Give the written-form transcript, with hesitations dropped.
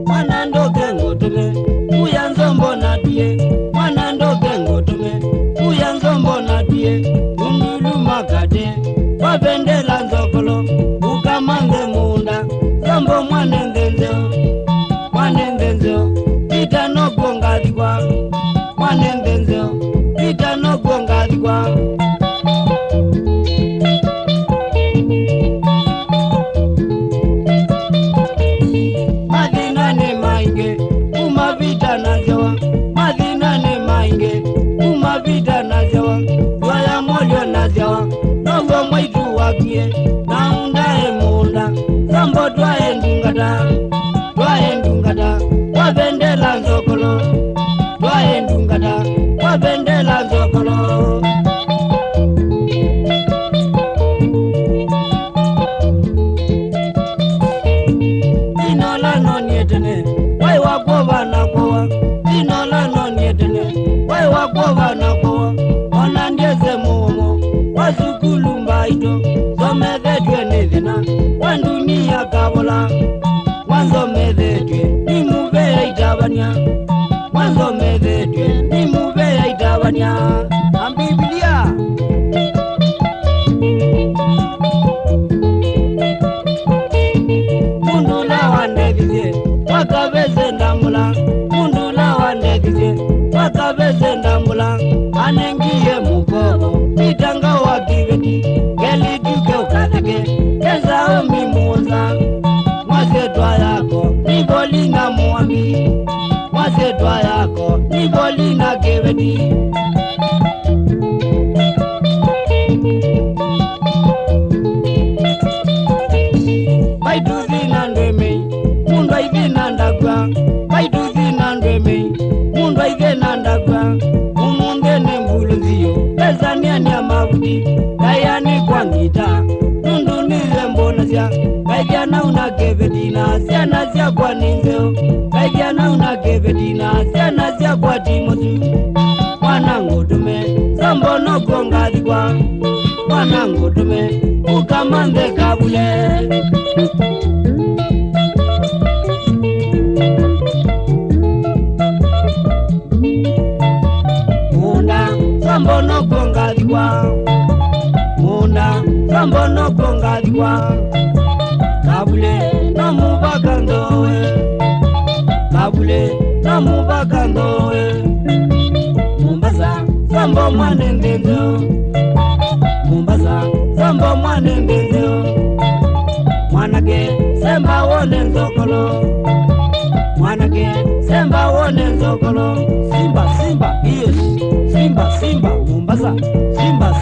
Mwana ndoke ngotume uya nzombo na die, mwana ndoke ngotume uya nzombo na die, undulu makate wapendela nzokolo ukamange munda zombo mwanengenzeo mwanengenzeo ita nogongadikwa mwanengenzeo ita nogongadikwa madina ne mainge umavita nazewa madina ne mainge umavita nazewa wala molyo nazewa nogo mwaitu wakie naundae munda zambo twae ndungata wapendela nzokolo twae ndungata wapendela nzokolo inola nonietene wai wakoba nakowa inola nonietene wai wakoba nakowa ona ndieze mumo wasukulu mbaito zomethedwe nithina wandunia kabola wanzomethedwe nimubeya itabania wanzomethedwe nimubeya itabania ambibilia mundula wandegize wakabeze ndamula mundula wandegize wakabeze ndamula anengiye mukobo itanga wakibeti gelituke ukateke keza mimuza mwazetwa yako nibolina muambi mwazetwa yako nibolina kebeti baituzina ndwemei mundu aithina ndagwa baituzina ndwemei mundu aithina ndagwa umungene mbuluzio bezaniania mabuti kayani kwangita nundu nize mbonasya kaikiana unakevedina sianasya kwa ninzeo kaikiana unakevedina sianasya kwa timosu mwana ngutume zambono kongathikwa mwana ngutume ukamanthe kabule munda zambono kongathikwa munda zambono kongathikwa kabule namubaka ndowe kabule namubaka ndowe Mombasa zambo mwanendenzo Mombasa zambo mwanendenzo mwanake semba wone nzokolo mwanake semba wone nzokolo simba simba yes simba simba Mombasa simba